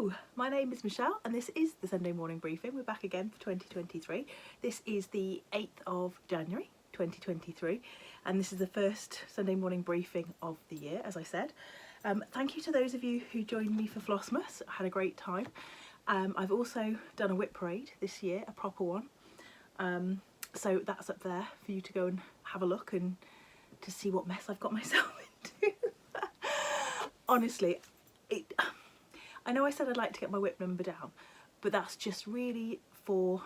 Hello, my name is Michelle and this is the Sunday morning briefing. We're back again for 2023. This is the 8th of January 2023 and this is the first Sunday morning briefing of the year, as I said. Thank you to those of you who joined me for Flossmas. I had a great time. I've also done a whip parade this year, a proper one. So that's up there for you to go and have a look and to see what mess I've got myself into. Honestly, I know I said I'd like to get my whip number down, but that's just really for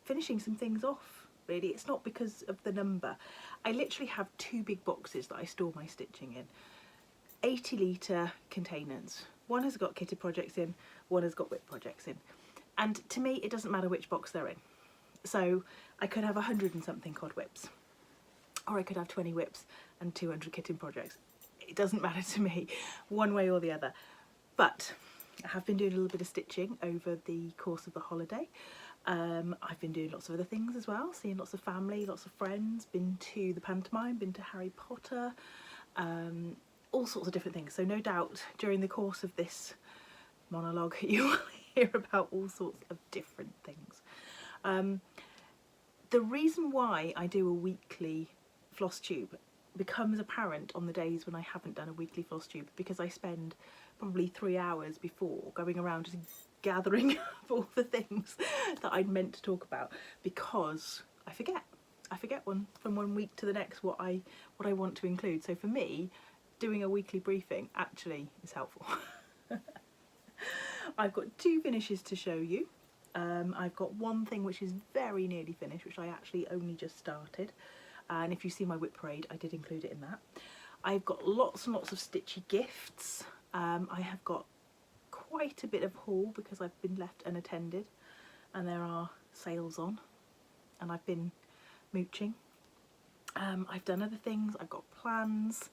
finishing some things off, really. It's not because of the number. I literally have two big boxes that I store my stitching in. 80 litre containers. One has got kitted projects in, one has got whip projects in. And to me, it doesn't matter which box they're in. So I could have 100 and something odd whips, or I could have 20 whips and 200 kitting projects. It doesn't matter to me, one way or the other. But I have been doing a little bit of stitching over the course of the holiday. I've been doing lots of other things as well, seeing lots of family, lots of friends, been to the pantomime, been to Harry Potter, all sorts of different things. So no doubt during the course of this monologue you will hear about all sorts of different things. The reason why I do a weekly FlossTube becomes apparent on the days when I haven't done a weekly FlossTube, because I spend probably 3 hours before going around just gathering up all the things that I'd meant to talk about, because I forget from one week to the next what I want to include. So for me, doing a weekly briefing actually is helpful. I've got two finishes to show you. I've got one thing which is very nearly finished, which I actually only just started, and if you see my whip parade I did include it in that. I've got lots and lots of Stitchy gifts. I have got quite a bit of haul because I've been left unattended and there are sales on and I've been mooching. I've done other things, I've got plans,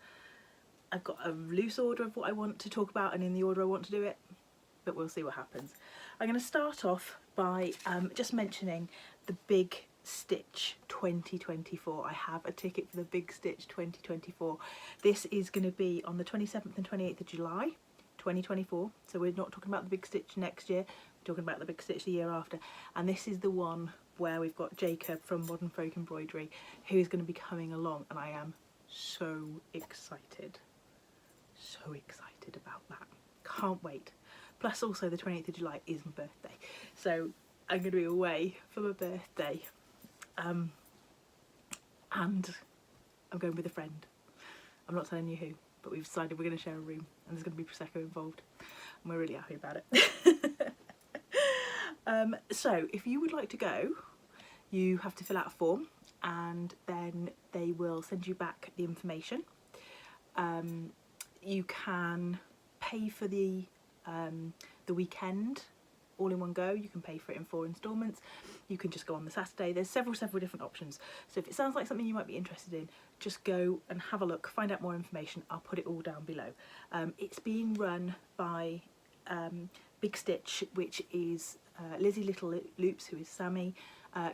I've got a loose order of what I want to talk about and in the order I want to do it, but we'll see what happens. I'm going to start off by just mentioning the Big Stitch 2024. I have a ticket for the Big Stitch 2024. This is going to be on the 27th and 28th of July 2024, so we're not talking about the Big Stitch next year, we're talking about the Big Stitch the year after, and this is the one where we've got Jacob from Modern Folk Embroidery who is going to be coming along, and I am so excited about that. Can't wait. Plus also the 28th of July is my birthday, so I'm going to be away for my birthday, and I'm going with a friend. I'm not telling you who, but we've decided we're going to share a room and there's going to be Prosecco involved and we're really happy about it. So if you would like to go, you have to fill out a form and then they will send you back the information. You can pay for the weekend all in one go. You can pay for it in 4 instalments. You can just go on the Saturday. There's several different options. So if it sounds like something you might be interested in, just go and have a look, find out more information. I'll put it all down below. It's being run by Big Stitch, which is Lizzie Little Loops, who is Sammy,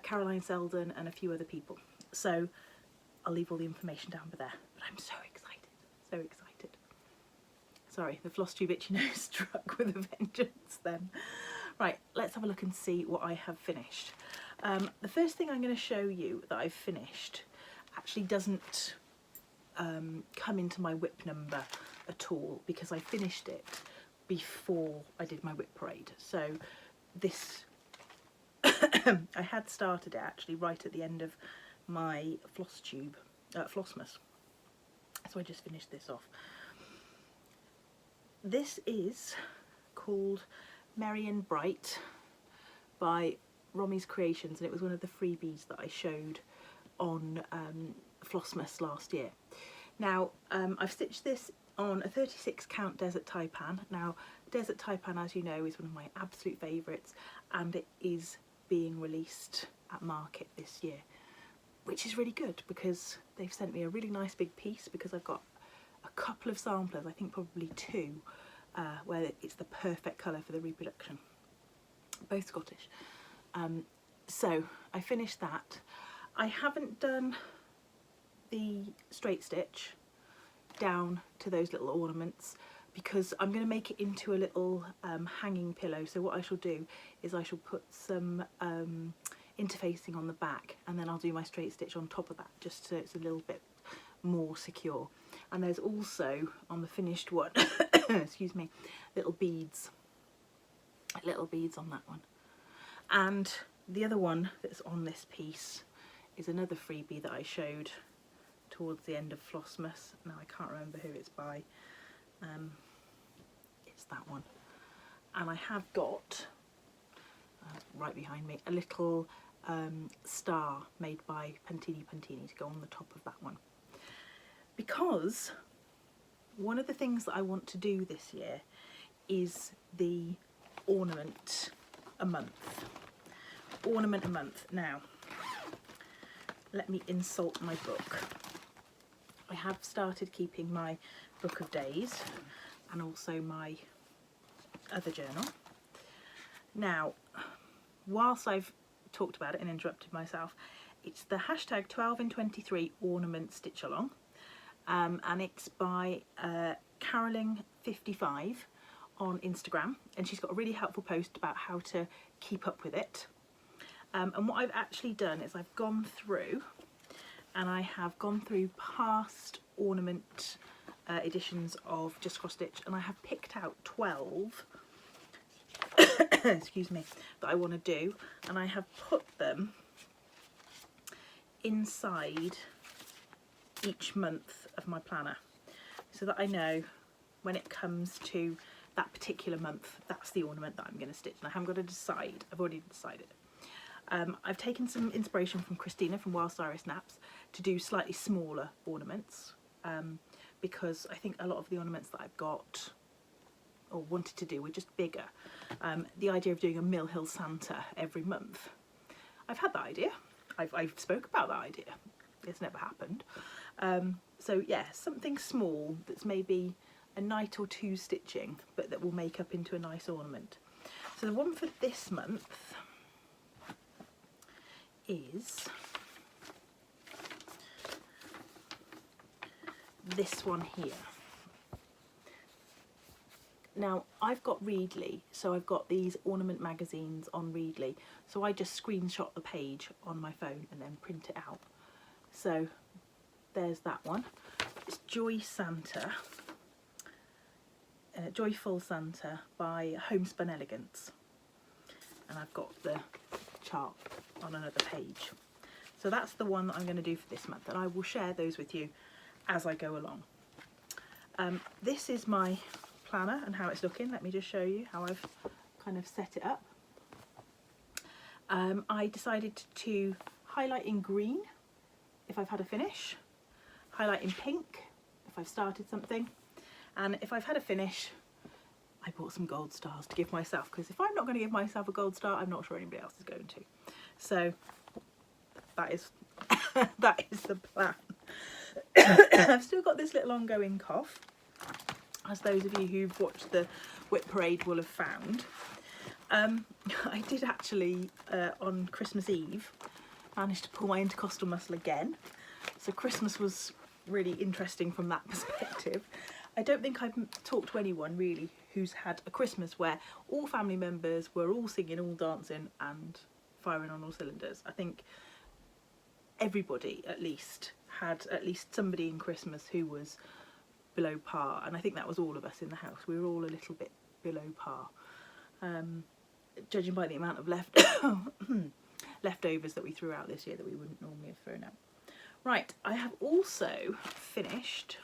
Caroline Selden and a few other people. So I'll leave all the information down there. But I'm so excited. Sorry, the FlossTube itchy nose struck with a vengeance then. Right, let's have a look and see what I have finished. The first thing I'm going to show you that I've finished actually doesn't come into my whip number at all, because I finished it before I did my whip parade. So this, I had started it actually right at the end of my FlossTube, Flossmas. So I just finished this off. This is called Merry and Bright by Romy's Creations, and it was one of the freebies that I showed on Flossmas last year. Now I've stitched this on a 36 count desert taipan. Now desert taipan, as you know, is one of my absolute favourites, and it is being released at market this year, which is really good because they've sent me a really nice big piece, because I've got a couple of samplers, I think probably 2, where it's the perfect colour for the reproduction, both Scottish. So I finished that. I haven't done the straight stitch down to those little ornaments because I'm going to make it into a little hanging pillow. So what I shall do is I shall put some interfacing on the back, and then I'll do my straight stitch on top of that, just so it's a little bit more secure. And there's also on the finished one excuse me, little beads on that one. And the other one that's on this piece is another freebie that I showed towards the end of Flossmas. Now I can't remember who it's by. It's that one. And I have got right behind me a little star made by Pantini to go on the top of that one, because one of the things that I want to do this year is the ornament a month. Now let me insult my book. I have started keeping my book of days and also my other journal. Now, whilst I've talked about it and interrupted myself, it's the hashtag 12in23 ornament stitch along, and it's by Caroling55 on Instagram, and she's got a really helpful post about how to keep up with it. And what I've actually done is I've gone through and I have gone through past ornament editions of Just Cross Stitch, and I have picked out 12 excuse me, that I want to do, and I have put them inside each month of my planner so that I know when it comes to that particular month, that's the ornament that I'm going to stitch. And I haven't got to decide, I've already decided. I've taken some inspiration from Christina from Wild Cyrus Snaps to do slightly smaller ornaments, because I think a lot of the ornaments that I've got or wanted to do were just bigger. The idea of doing a Mill Hill Santa every month, I've had that idea, I've spoke about that idea, it's never happened. So yeah, something small that's maybe a night or two stitching, but that will make up into a nice ornament. So the one for this month is this one here. Now I've got Readly, so I've got these ornament magazines on Readly, so I just screenshot the page on my phone and then print it out. So there's that one. It's Joyful Santa by Homespun Elegance, and I've got the chart on another page. So that's the one that I'm going to do for this month, and I will share those with you as I go along. This is my planner and how it's looking. Let me just show you how I've kind of set it up. I decided to highlight in green if I've had a finish, highlight in pink if I've started something, and if I've had a finish, I bought some gold stars to give myself, because if I'm not going to give myself a gold star, I'm not sure anybody else is going to. So that is that is the plan. I've still got this little ongoing cough, as those of you who've watched the Whip Parade will have found. I did actually on Christmas Eve manage to pull my intercostal muscle again, so Christmas was really interesting from that perspective. I don't think I've talked to anyone really who's had a Christmas where all family members were all singing, all dancing and firing on all cylinders. I think everybody at least had at least somebody in Christmas who was below par, and I think that was all of us in the house. We were all a little bit below par, judging by the amount of leftovers that we threw out this year that we wouldn't normally have thrown out. Right, I have also finished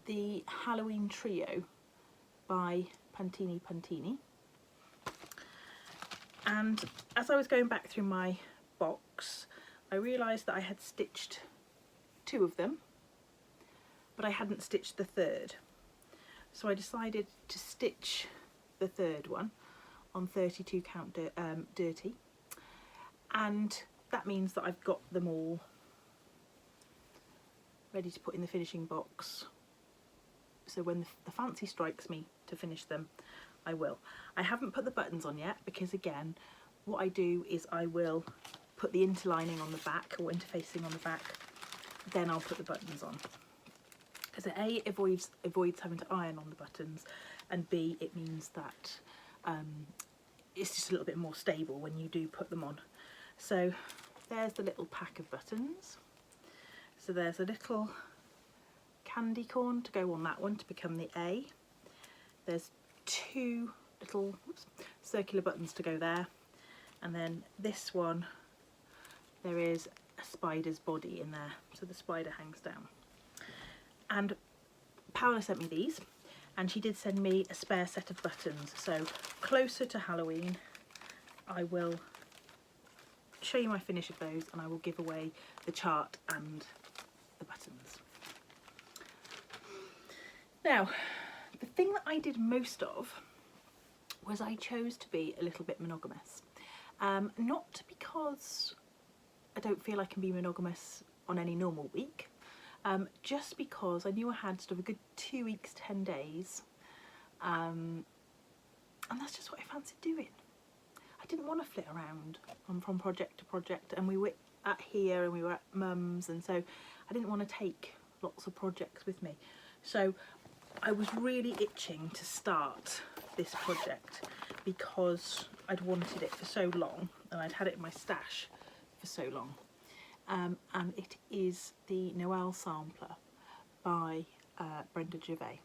the Halloween Trio by Pantini, and as I was going back through my box, I realised that I had stitched 2 of them, but I hadn't stitched the third, so I decided to stitch the third one on 32 count dirty, and that means that I've got them all ready to put in the finishing box, so when the fancy strikes me to finish them, I will. I haven't put the buttons on yet, because again, what I do is I will put the interlining on the back, or interfacing on the back, then I'll put the buttons on. because A, it avoids having to iron on the buttons, and B, it means that it's just a little bit more stable when you do put them on. So there's the little pack of buttons. So there's a little candy corn to go on that one to become the A. There's two little circular buttons to go there, and then this one, there is a spider's body in there, so the spider hangs down. And Paola sent me these, and she did send me a spare set of buttons, so closer to Halloween I will show you my finish of those, and I will give away the chart and the buttons. Now, the thing that I did most of was I chose to be a little bit monogamous. Not because I don't feel I can be monogamous on any normal week, just because I knew I had sort of a good 2 weeks, 10 days, and that's just what I fancied doing. I didn't want to flit around from project to project, and we were at here and we were at mum's, and so I didn't want to take lots of projects with me. So I was really itching to start this project because I'd wanted it for so long, and I'd had it in my stash for so long. And it is the Noel sampler by Brenda Gervais.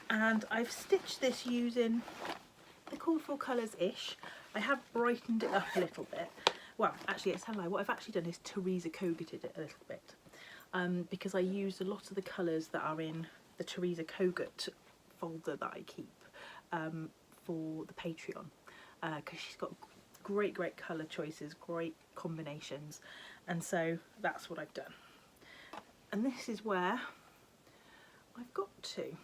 And I've stitched this using the colourful colours-ish. I have brightened it up a little bit. Well, actually, it's a lie. What I've actually done is Teresa Kogated it a little bit, because I used a lot of the colours that are in the Teresa Kogut folder that I keep for the Patreon, because she's got great colour choices, great combinations, and so that's what I've done. And this is where I've got to.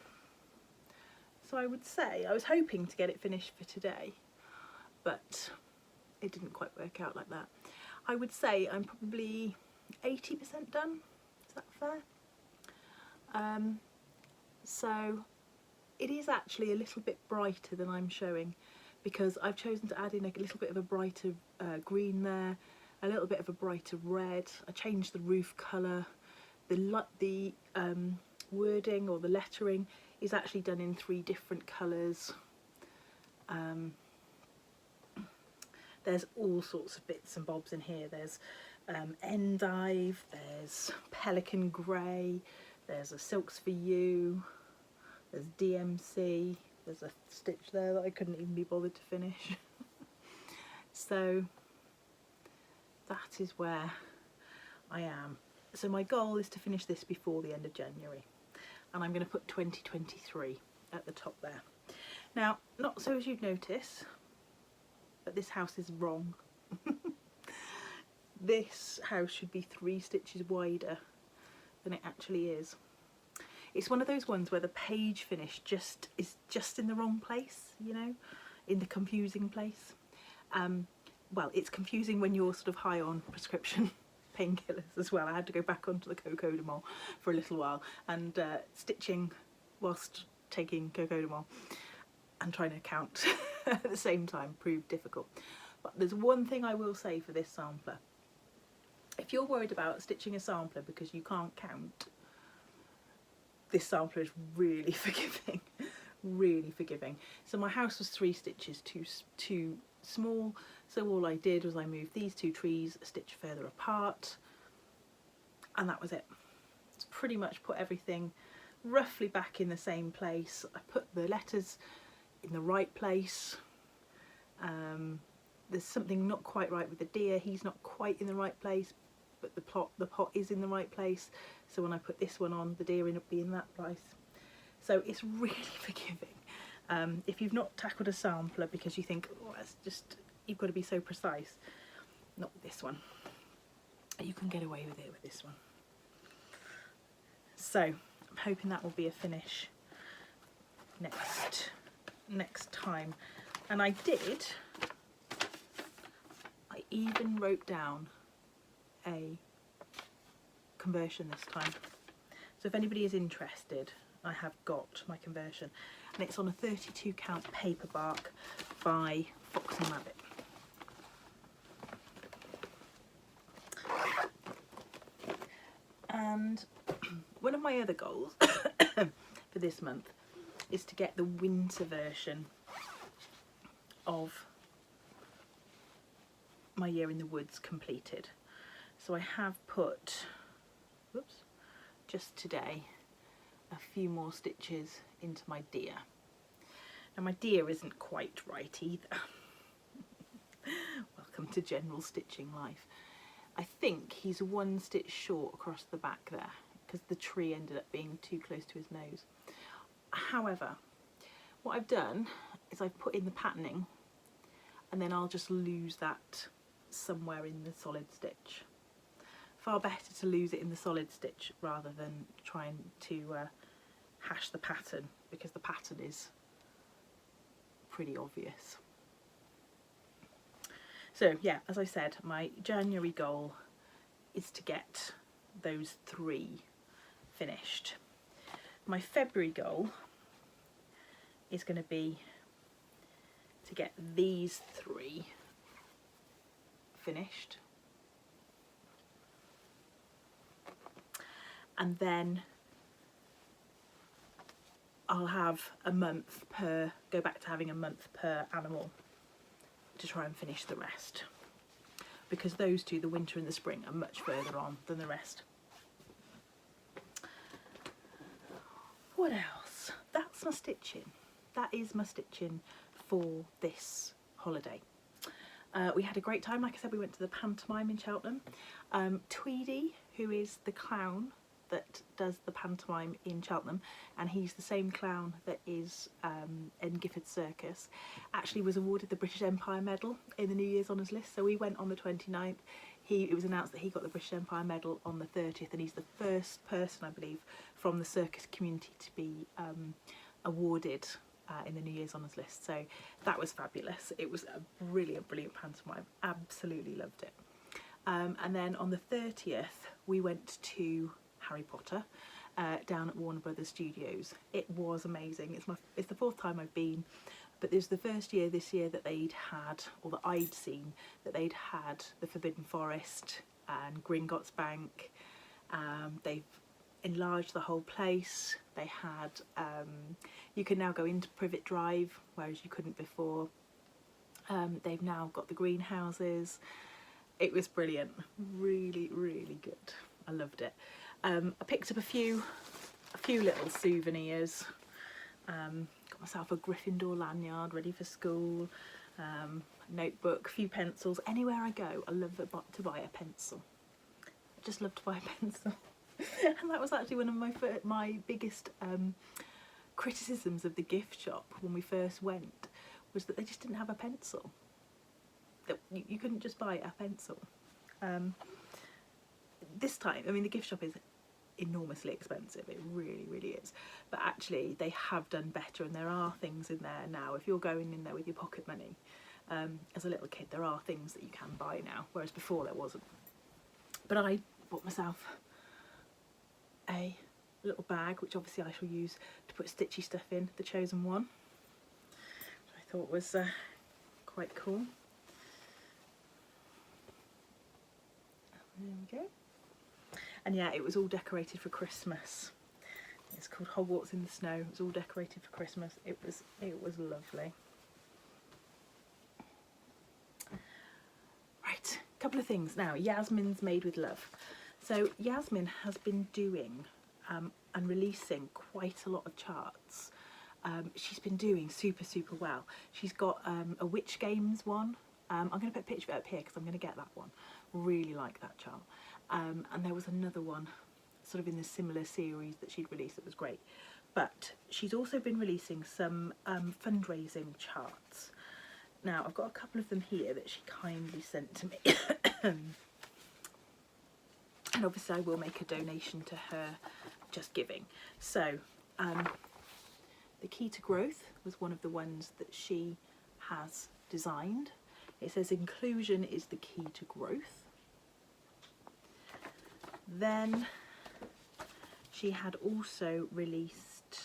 So I would say I was hoping to get it finished for today, but it didn't quite work out like that. I would say I'm probably 80% done. Is that fair? So it is actually a little bit brighter than I'm showing, because I've chosen to add in a little bit of a brighter green there, a little bit of a brighter red. I changed the roof colour. The wording or the lettering is actually done in 3 different colours. There's all sorts of bits and bobs in here. There's endive, there's pelican grey, there's a silks for you, there's DMC, there's a stitch there that I couldn't even be bothered to finish. So that is where I am. So my goal is to finish this before the end of January, and I'm going to put 2023 at the top there. Now, not so as you'd notice, but this house is wrong. This house should be 3 stitches wider than it actually is. It's one of those ones where the page finish is just in the wrong place, you know, in the confusing place. Well, it's confusing when you're sort of high on prescription painkillers as well. I had to go back onto the Cocodamol for a little while, and stitching whilst taking Cocodamol and trying to count at the same time proved difficult. But there's one thing I will say for this sampler. If you're worried about stitching a sampler because you can't count, this sampler is really forgiving, really forgiving. So my house was 3 stitches too small, so all I did was I moved these 2 trees a stitch further apart, and that was it. It's pretty much put everything roughly back in the same place. I put the letters in the right place. There's something not quite right with the deer. He's not quite in the right place, but the pot is in the right place. So when I put this one on, the deer will be in that place. So it's really forgiving. If you've not tackled a sampler because you think, oh, that's just, you've got to be so precise, not with this one. You can get away with it with this one. So I'm hoping that will be a finish next time. And I even wrote down a conversion this time. So if anybody is interested, I have got my conversion, and it's on a 32 count paper bark by Fox and Rabbit. And one of my other goals for this month is to get the winter version of my year in the woods completed. So I have put, whoops, just today, a few more stitches into my deer. Now my deer isn't quite right either. Welcome to general stitching life. I think he's one stitch short across the back there because the tree ended up being too close to his nose. However, what I've done is I've put in the patterning and then I'll just lose that somewhere in the solid stitch. Far better to lose it in the solid stitch rather than trying to hash the pattern, because the pattern is pretty obvious. So yeah, as I said, my January goal is to get those 3 finished. My February goal is going to be to get these 3 finished, and then I'll have a month per, go back to having a month per animal to try and finish the rest, because those 2, the winter and the spring, are much further on than the rest. What else? That's my stitching. That is my stitching for this holiday. We had a great time. Like I said, we went to the pantomime in Cheltenham. Tweedy, who is the clown that does the pantomime in Cheltenham, and he's the same clown that is in Gifford Circus, actually was awarded the British Empire Medal in the New Year's Honours List. So we went on the 29th. It was announced that he got the British Empire Medal on the 30th, and he's the first person, I believe, from the circus community to be awarded in the New Year's Honours List. So that was fabulous. It was a brilliant, brilliant pantomime. Absolutely loved it. And then on the 30th, we went to Harry Potter down at Warner Brothers Studios. It was amazing. It's the 4th time I've been, but this was the first year this year that they'd had, or that I'd seen, that they'd had the Forbidden Forest and Gringotts Bank. They've enlarged the whole place. They had, you can now go into Privet Drive, whereas you couldn't before. They've now got the greenhouses. It was brilliant. Really, really good. I loved it. I picked up a few little souvenirs. Got myself a Gryffindor lanyard ready for school, notebook, a few pencils. Anywhere I go, I love to buy a pencil. I just love to buy a pencil. And that was actually one of my biggest criticisms of the gift shop when we first went, was that they just didn't have a pencil. That you couldn't just buy a pencil. This time, I mean, the gift shop is enormously expensive, it really, really is, but actually they have done better, and there are things in there now. If you're going in there with your pocket money, as a little kid, there are things that you can buy now, whereas before there wasn't. But I bought myself a little bag, which obviously I shall use to put Stitchy stuff in, the Chosen One, which I thought was quite cool. There we go. And yeah, it was all decorated for Christmas. It's called Hogwarts in the Snow. It was all decorated for Christmas. It was lovely. Right, a couple of things now. Yasmin's Made with Love. So Yasmin has been doing and releasing quite a lot of charts. She's been doing super, super well. She's got a Witch Games one. I'm going to put a picture of it up here because I'm going to get that one. Really like that chart. And there was another one sort of in the similar series that she'd released that was great. But she's also been releasing some fundraising charts. Now I've got a couple of them here that she kindly sent to me. And obviously I will make a donation to her Just Giving. So the Key to Growth was one of the ones that she has designed. It says inclusion is the key to growth. Then she had also released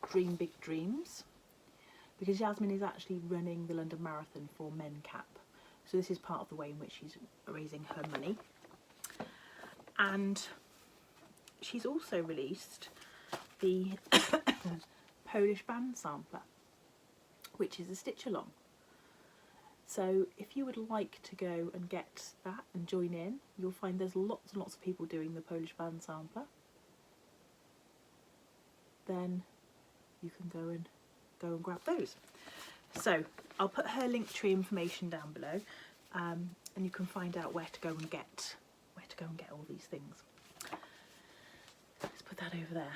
Dream Big Dreams, because Yasmin is actually running the London Marathon for MenCap. So this is part of the way in which she's raising her money. And she's also released the Polish band sampler, which is a stitch along. So if you would like to go and get that and join in, you'll find there's lots and lots of people doing the Polish band sampler. Then you can go and grab those. So I'll put her Linktree information down below, and you can find out where to go and get all these things. Let's put that over there.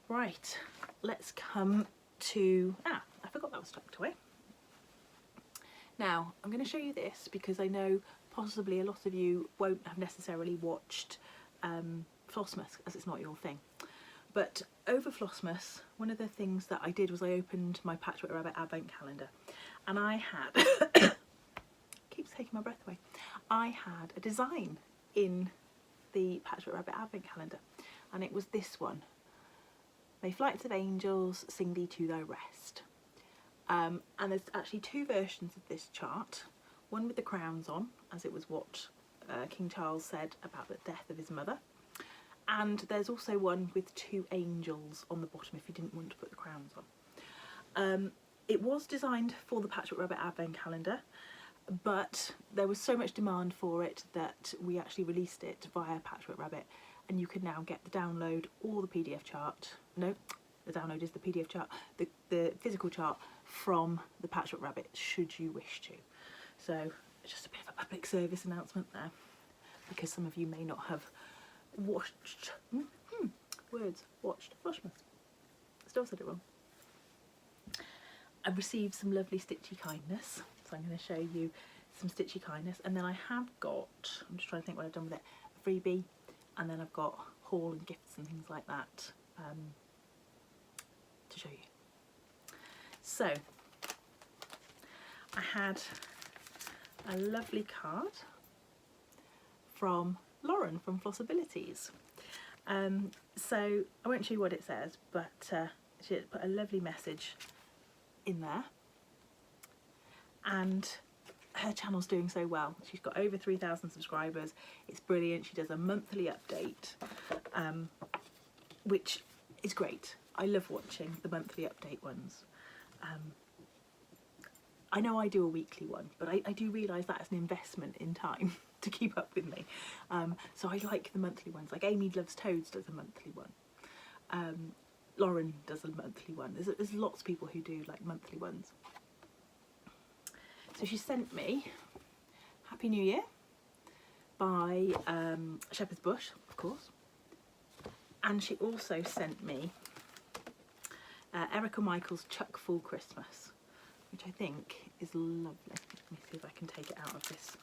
Right, let's come to, I forgot that was tucked away. Now I'm going to show you this because I know possibly a lot of you won't have necessarily watched Flossmas, as it's not your thing. But over Flossmas, one of the things that I did was I opened my Patchwork Rabbit advent calendar, and I had keeps taking my breath away. I had a design in the Patchwork Rabbit advent calendar, and it was this one: "May flights of angels sing thee to thy rest." And there's actually two versions of this chart, one with the crowns on, as it was what King Charles said about the death of his mother, and there's also one with two angels on the bottom if you didn't want to put the crowns on. It was designed for the Patchwork Rabbit advent calendar, but there was so much demand for it that we actually released it via Patchwork Rabbit, and you can now get the download or the PDF chart. No, the download is the PDF chart, the physical chart from the Patchwork Rabbit, should you wish to. So just a bit of a public service announcement there, because some of you may not have watched Flossmas. Still said it wrong. I've received some lovely Stitchy kindness, so I'm going to show you some Stitchy kindness, and then I have got, I'm just trying to think what I've done with it, a freebie, and then I've got haul and gifts and things like that to show you. So I had a lovely card from Lauren from Flossabilities. So I won't show you what it says, but she put a lovely message in there, and her channel's doing so well. She's got over 3,000 subscribers. It's brilliant. She does a monthly update, which is great. I love watching the monthly update ones. I know I do a weekly one, but I do realise that is an investment in time to keep up with me. So I like the monthly ones. Like Amy Loves Toads does a monthly one. Lauren does a monthly one. There's lots of people who do like monthly ones. So she sent me Happy New Year by Shepherd's Bush, of course. And she also sent me Erica Michael's Chuck Full Christmas, which I think is lovely. Let me see if I can take it out of this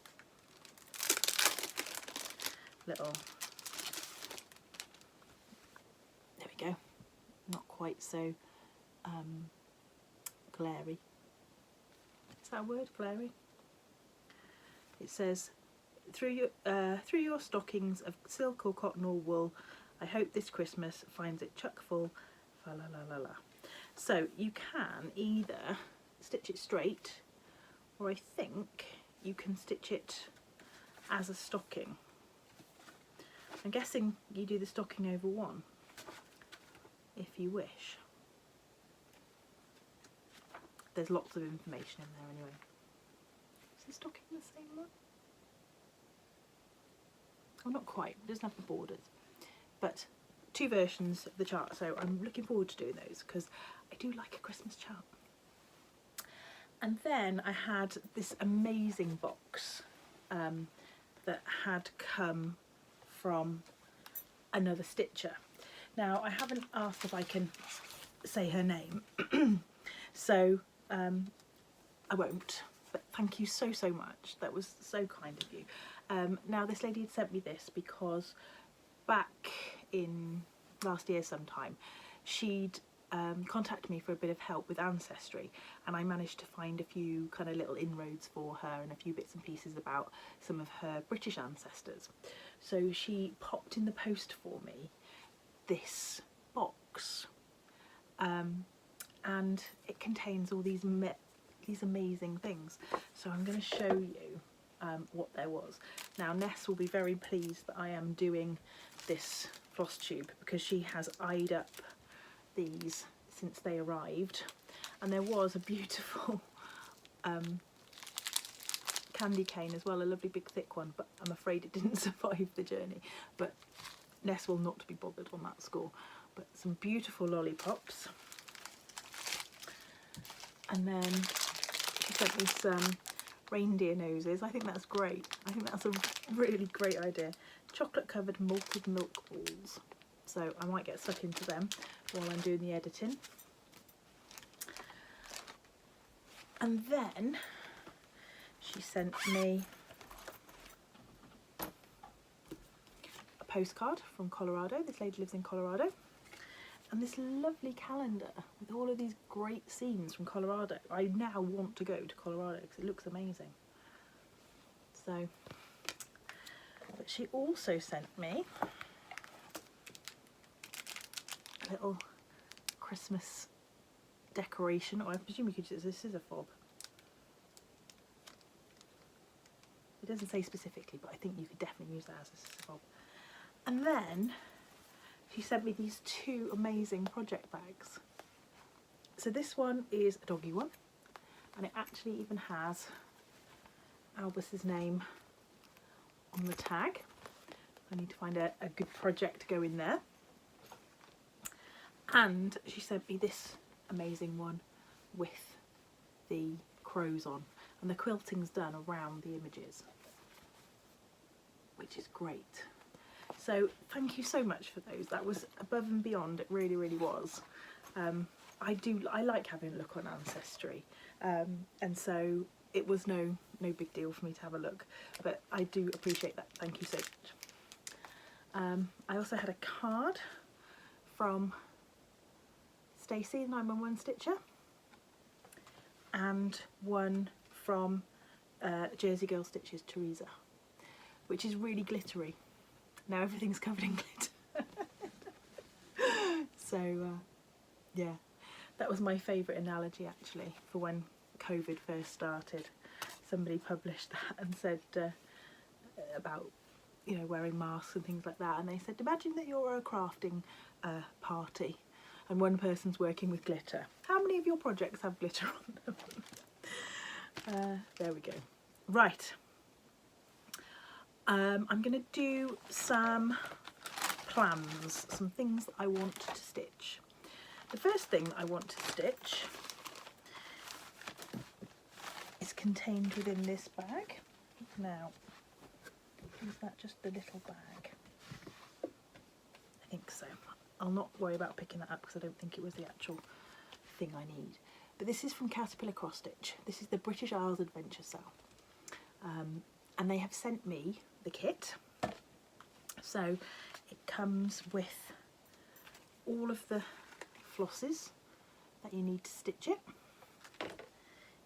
little, there we go, not quite so glary. Is that a word, glary? It says, through your stockings of silk or cotton or wool, I hope this Christmas finds it chuck full, fa la la la la. So you can either stitch it straight, or I think you can stitch it as a stocking. I'm guessing you do the stocking over one, if you wish. There's lots of information in there anyway. Is the stocking the same one? Oh, not quite. It doesn't have the borders. But two versions of the chart, so I'm looking forward to doing those because I do like a Christmas chart. And then I had this amazing box that had come from another stitcher. Now I haven't asked if I can say her name, so I won't, but thank you so much. That was so kind of you. Now this lady had sent me this because back in last year sometime she'd contacted me for a bit of help with ancestry, and I managed to find a few kind of little inroads for her and a few bits and pieces about some of her British ancestors. So she popped in the post for me this box, and it contains all these amazing things. So I'm going to show you what there was. Now Ness will be very pleased that I am doing this floss tube because she has eyed up these since they arrived, and there was a beautiful candy cane as well, a lovely big thick one, but I'm afraid it didn't survive the journey. But Ness will not be bothered on that score. But some beautiful lollipops, and then she sent me some reindeer noses. I think that's great. I think that's a really great idea. Chocolate covered malted milk balls, so I might get stuck into them while I'm doing the editing. And then she sent me a postcard from Colorado. This lady lives in Colorado. And this lovely calendar with all of these great scenes from Colorado. I now want to go to Colorado because it looks amazing. So, but she also sent me a little Christmas decoration, or I presume you could use this as a fob. It doesn't say specifically, but I think you could definitely use that as a scissor fob. And then she sent me these two amazing project bags. So this one is a doggy one, and it actually even has Albus's name on the tag. I need to find a good project to go in there. And she sent me this amazing one with the crows on, and the quilting's done around the images, which is great. So thank you so much for those. That was above and beyond. It really, really was. I like having a look on Ancestry, and so it was no big deal for me to have a look. But I do appreciate that. Thank you so much. I also had a card from Stacey, 911 Stitcher, and one from Jersey Girl Stitches, Teresa, which is really glittery. Now everything's covered in glitter. So yeah, that was my favourite analogy actually for when COVID first started. Somebody published that and said about, you know, wearing masks and things like that, and they said, imagine that you're at a crafting party and one person's working with glitter. How many of your projects have glitter on them? There we go. Right. I'm going to do some plans, some things that I want to stitch. The first thing I want to stitch is contained within this bag. Now, is that just the little bag? I think so. I'll not worry about picking that up because I don't think it was the actual thing I need. But this is from Caterpillar Cross Stitch. This is the British Isles Adventure Cell. And they have sent me the kit. So it comes with all of the flosses that you need to stitch it.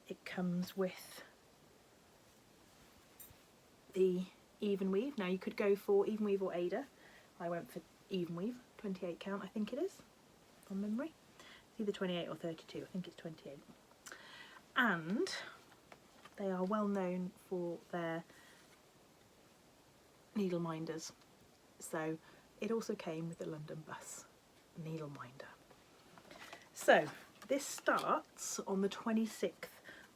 It comes with the even weave. Now you could go for even weave or Ada. I went for even weave, 28 count I think it is, from memory. It's either 28 or 32, I think it's 28. And they are well known for their needle minders. So it also came with the London Bus needle minder. So this starts on the 26th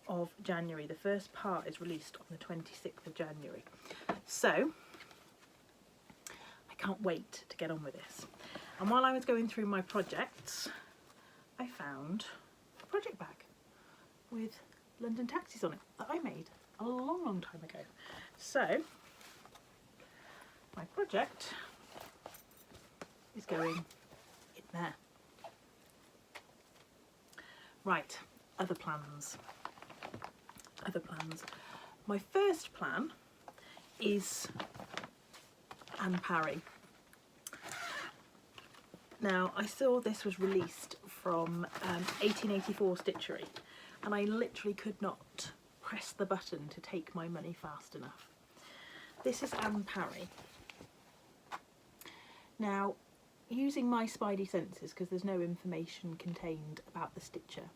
of January. The first part is released on the 26th of January. So I can't wait to get on with this. And while I was going through my projects, I found a project bag with London taxis on it that I made a long time ago. So my project is going in there. Right, other plans. My first plan is Anne Parry. Now I saw this was released from 1884 Stitchery, and I literally could not press the button to take my money fast enough. This is Anne Parry. Now, using my spidey senses, because there's no information contained about the stitcher,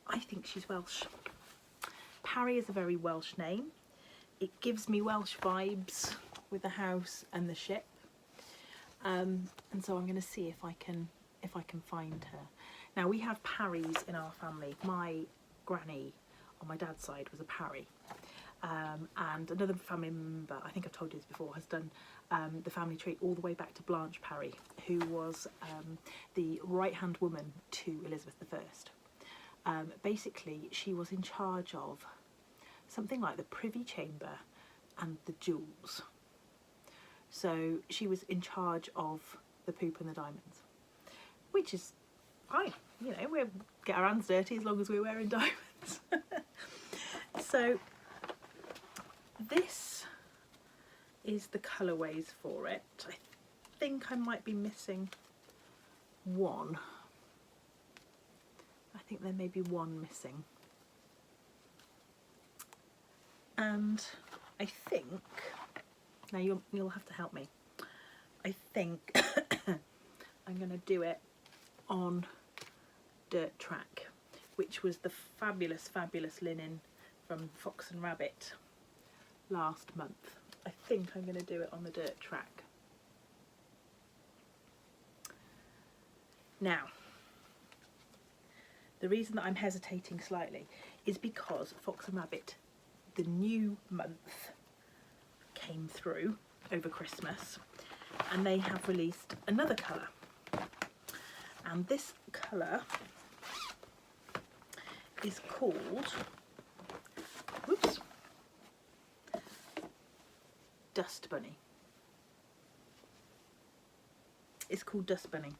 I think she's Welsh. Parry is a very Welsh name. It gives me Welsh vibes with the house and the ship. And so I'm going to see if I can find her. Now we have Parries in our family. My granny on my dad's side was a Parry, and another family member, I think I've told you this before, has done the family tree all the way back to Blanche Parry, who was the right-hand woman to Elizabeth I. Basically, she was in charge of something like the Privy Chamber and the jewels. So she was in charge of the poop and the diamonds, which is fine, you know, we'll get our hands dirty as long as we're wearing diamonds. So this is the colourways for it. I think I might be missing one. I think there may be one missing. And I think, now you'll have to help me, I think I'm going to do it on Dirt Track, which was the fabulous linen from Fox and Rabbit last month. I think I'm going to do it on the Dirt Track. Now, the reason that I'm hesitating slightly is because Fox and Rabbit, the new month, came through over Christmas, and they have released another colour. And this colour is called, whoops, Dust Bunny. It's called Dust Bunny.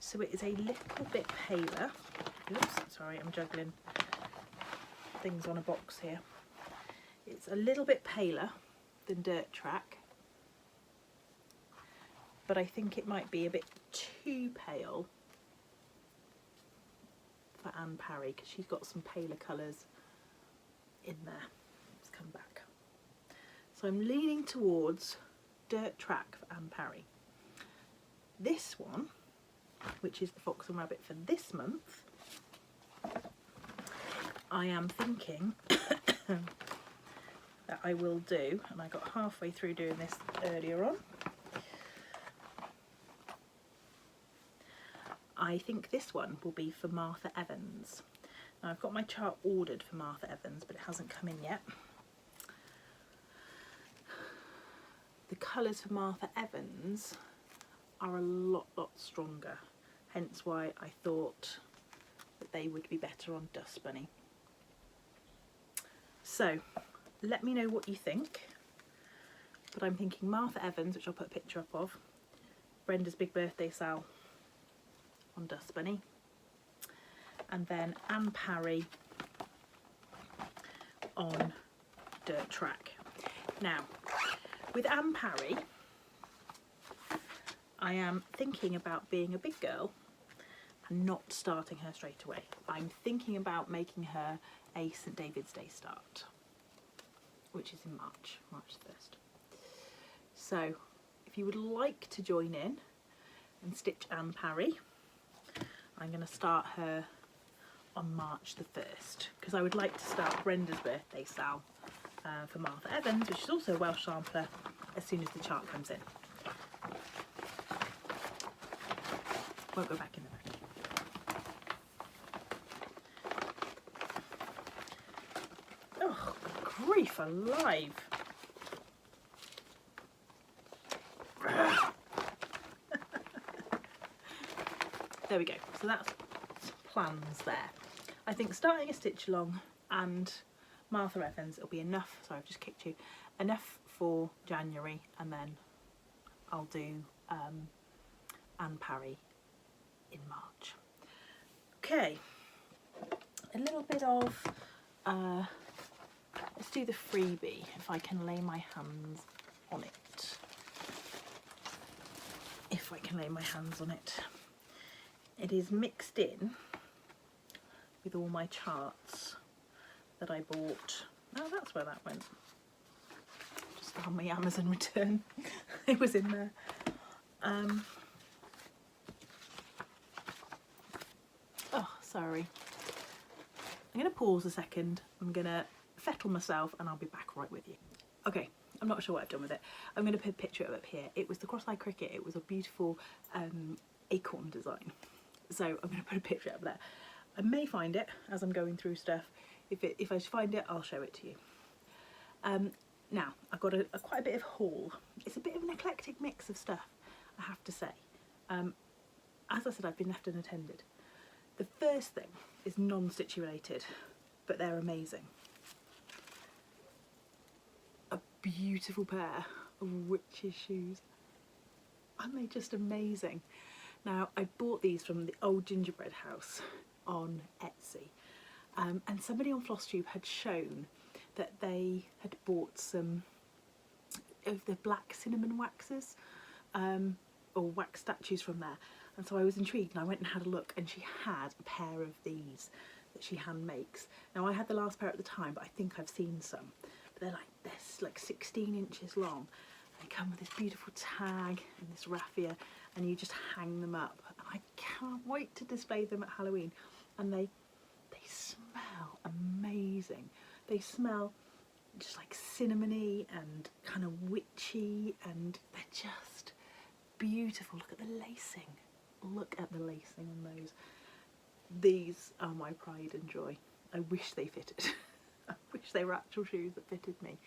So it is a little bit paler. Oops, sorry, I'm juggling things on a box here. It's a little bit paler than Dirt Track, but I think it might be a bit too pale for Anne Parry, because she's got some paler colours in there. Let's come back. So I'm leaning towards Dirt Track for Anne Parry. This one, which is the Fox and Rabbit for this month, I am thinking that I will do, and I got halfway through doing this earlier on, I think this one will be for Martha Evans. Now I've got my chart ordered for Martha Evans, but it hasn't come in yet. The colours for Martha Evans are a lot stronger, hence why I thought that they would be better on Dust Bunny. So let me know what you think, but I'm thinking Martha Evans, which I'll put a picture up of, Brenda's Big Birthday Sal on Dust Bunny, and then Anne Parry on Dirt Track. Now, with Anne Parry, I am thinking about being a big girl and not starting her straight away. I'm thinking about making her a St David's Day start, which is in March 1st. So if you would like to join in and stitch Anne Parry, I'm going to start her on March the 1st, because I would like to start Brenda's Birthday Sal for Martha Evans, which is also a Welsh sampler, as soon as the chart comes in. Won't go back in the bag. Oh, grief alive. There we go. So that's plans there. I think starting a stitch along and Martha Evans, it'll be enough. Sorry, I've just kicked you. Enough for January, and then I'll do Anne Parry in March. Okay, a little bit of let's do the freebie, if I can lay my hands on it. If I can lay my hands on it. It is mixed in with all my charts that I bought. Oh, that's where that went. Just found my Amazon return. It was in there. Oh, sorry. I'm going to pause a second. I'm going to fettle myself and I'll be back right with you. Okay, I'm not sure what I've done with it. I'm going to put a picture of it up here. It was the cross-eyed cricket. It was a beautiful acorn design. So I'm going to put a picture up there. I may find it as I'm going through stuff. If I find it, I'll show it to you. Now, I've got quite a bit of haul. It's a bit of an eclectic mix of stuff, I have to say. As I said, I've been left unattended. The first thing is non-Stitchy related, but they're amazing. A beautiful pair of witch's shoes. Aren't they just amazing? Now, I bought these from the old gingerbread house on Etsy, and somebody on FlossTube had shown that they had bought some of the black cinnamon waxes, or wax statues from there, and so I was intrigued and I went and had a look, and she had a pair of these that she hand makes. Now, I had the last pair at the time, but I think I've seen some. But they're like 16 inches long. They come with this beautiful tag and this raffia, and you just hang them up. And I can't wait to display them at Halloween. And they smell amazing. They smell just like cinnamony and kind of witchy, and they're just beautiful. Look at the lacing. Look at the lacing on those. These are my pride and joy. I wish they fitted. I wish they were actual shoes that fitted me,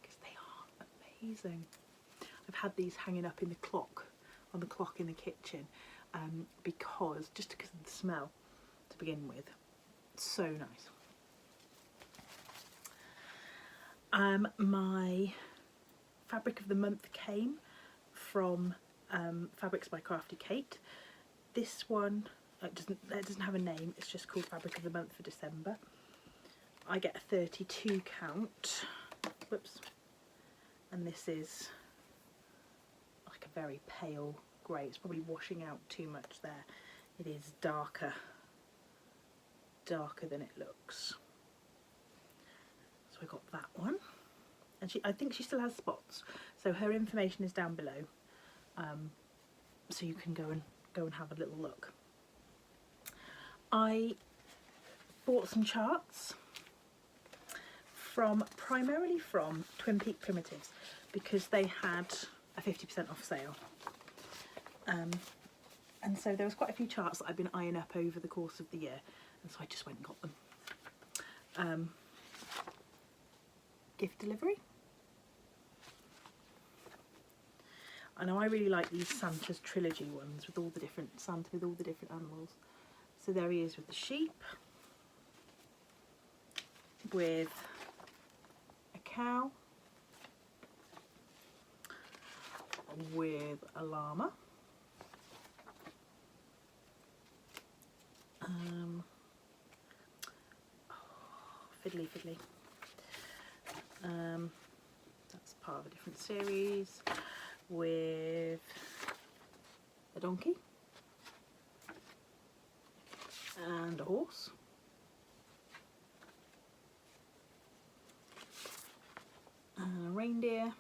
because they are amazing. I've had these hanging up in the clock, on the clock in the kitchen, because of the smell to begin with. So nice. My fabric of the month came from Fabrics by Crafty Kate. This one, it doesn't have a name, it's just called Fabric of the Month for December. I get a 32 count, whoops, and this is like a very pale grey. It's probably washing out too much there. It is darker than it looks. So I got that one, and I think she still has spots, so her information is down below, so you can go and have a little look. I bought some charts primarily from Twin Peak Primitives, because they had a 50% off sale, and so there was quite a few charts that I've been eyeing up over the course of the year, and so I just went and got them. Gift delivery. I know I really like these Santa's trilogy ones with all the different Santa with all the different animals. So there he is with the sheep, with a cow, with a llama, fiddly. That's part of a different series, with a donkey and a horse, and a reindeer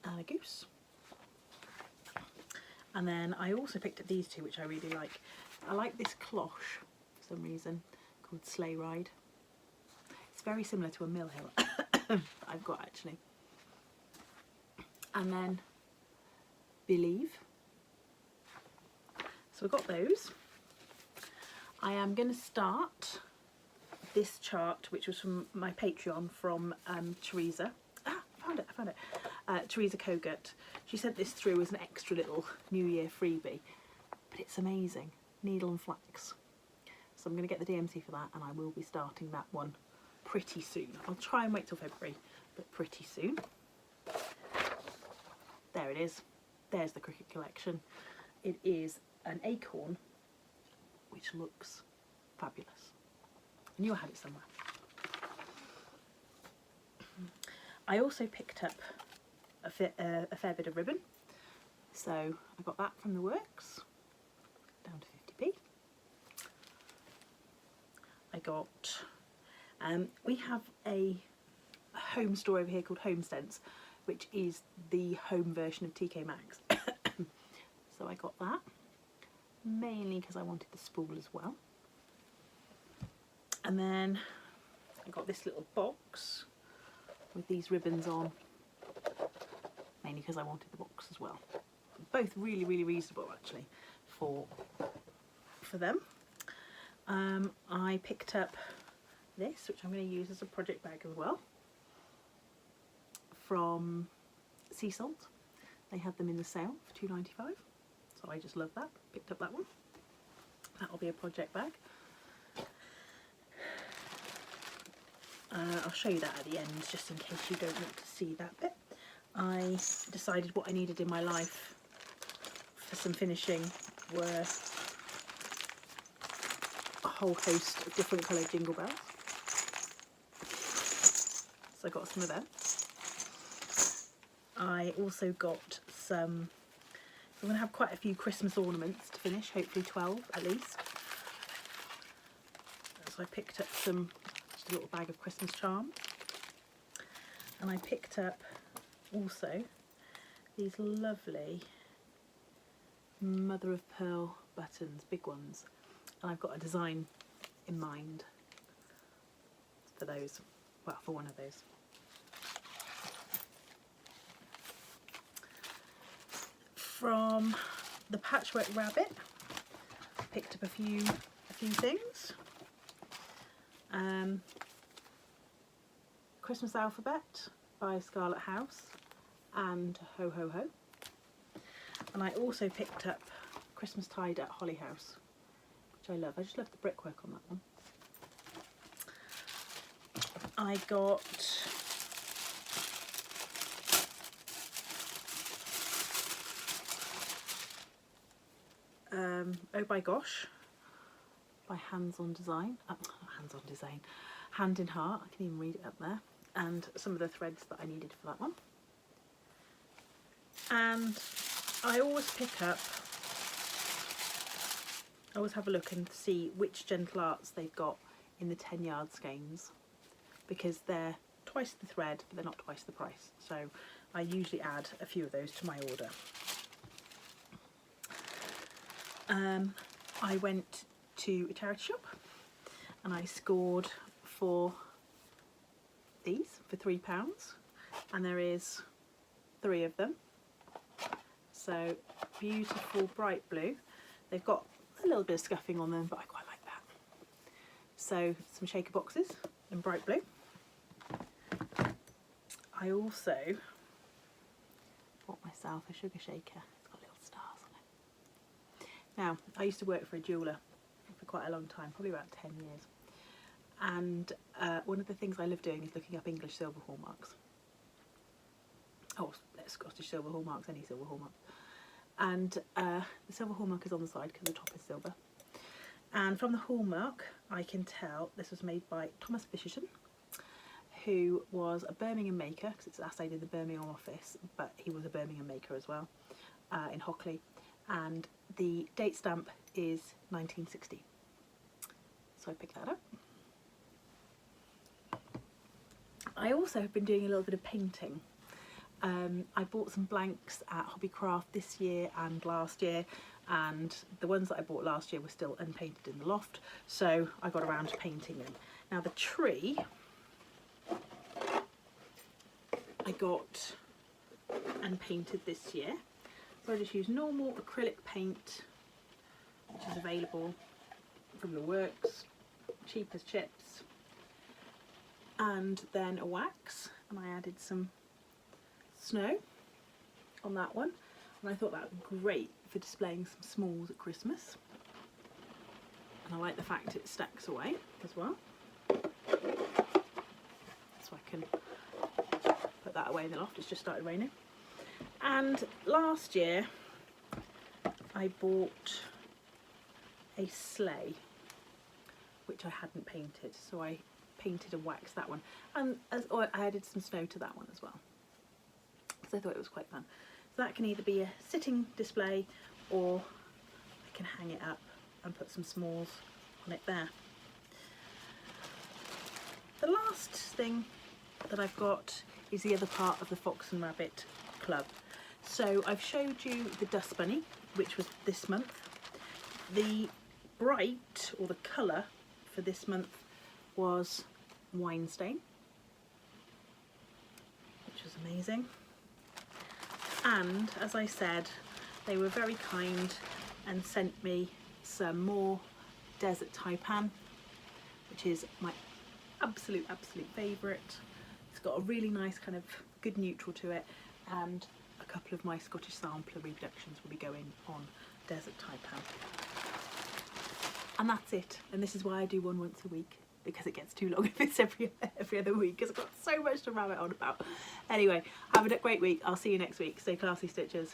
and a goose. And then I also picked up these two, which I really like. I like this cloche for some reason, called Sleigh Ride. It's very similar to a mill hill I've got actually. And then Believe. So I got those. I am going to start this chart, which was from my Patreon, from Teresa. I found it. Teresa Kogut. She sent this through as an extra little New Year freebie, but it's amazing. Needle and flax. So I'm going to get the DMC for that, and I will be starting that one pretty soon. I'll try and wait till February, but pretty soon. There it is. There's the cricket collection. It is an acorn, which looks fabulous. I knew I had it somewhere. I also picked up a fair bit of ribbon. So I got that from the works, down to 50p. I got, we have a home store over here called HomeSense, which is the home version of TK Maxx. So I got that, mainly because I wanted the spool as well. And then I got this little box with these ribbons on, mainly because I wanted the box as well. Both really, really reasonable actually for them. I picked up this, which I'm going to use as a project bag as well, from Sea Salt. They had them in the sale for £2.95, so I just love that. Picked up that one. That'll be a project bag. I'll show you that at the end, just in case you don't want to see that bit. I decided what I needed in my life for some finishing were a whole host of different coloured jingle bells. So I got some of them. I also got some, I'm going to have quite a few Christmas ornaments to finish, hopefully 12 at least. So I picked up some, just a little bag of Christmas charms. And I picked up also these lovely mother of pearl buttons, big ones. And I've got a design in mind for those, well, for one of those. From the Patchwork Rabbit, picked up a few things. Christmas Alphabet by Scarlet House and Ho Ho Ho. And I also picked up Christmas Tide at Holly House, which I love. I just love the brickwork on that one. I got Oh My Gosh by Hand in Heart, I can even read it up there, and some of the threads that I needed for that one. And I always pick up, I always have a look and see which Gentle Arts they've got in the 10-yard skeins, because they're twice the thread but they're not twice the price, so I usually add a few of those to my order. I went to a charity shop and I scored for these for £3, and there is 3 of them. So beautiful bright blue. They've got a little bit of scuffing on them, but I quite like that. So some shaker boxes in bright blue. I also bought myself a sugar shaker. It's got little stars on it. Now, I used to work for a jeweller for quite a long time, probably about 10 years. And one of the things I love doing is looking up English silver hallmarks. Oh, Scottish silver hallmarks, any silver hallmark. And the silver hallmark is on the side because the top is silver. And from the hallmark, I can tell this was made by Thomas Fisherton, who was a Birmingham maker, because it's assayed in the Birmingham office, but he was a Birmingham maker as well, in Hockley. And the date stamp is 1960. So I picked that up. I also have been doing a little bit of painting. I bought some blanks at Hobbycraft this year and last year, and the ones that I bought last year were still unpainted in the loft, so I got around to painting them. Now the tree I got and painted this year, so I just used normal acrylic paint, which is available from the works, cheap as chips, and then a wax, and I added some snow on that one, and I thought that would be great for displaying some smalls at Christmas. And I like the fact it stacks away as well, so I can put that away in the loft. It's just started raining. And last year I bought a sleigh which I hadn't painted, so I painted and waxed that one, and I added some snow to that one as well, because I thought it was quite fun. So that can either be a sitting display, or I can hang it up and put some s'mores on it there. The last thing that I've got is the other part of the Fox and Rabbit Club. So I've showed you the Dust Bunny, which was this month. The bright, or the colour for this month, was Wine Stain. which was amazing. And as I said, they were very kind and sent me some more Desert Taipan, which is my absolute favourite. It's got a really nice kind of good neutral to it, and a couple of my Scottish sampler reproductions will be going on Desert Taipan. And that's it. And this is why I do one once a week, because it gets too long if it's every other week, because I've got so much to rabbit on about. Anyway, have a great week. I'll see you next week. Stay classy, Stitchers.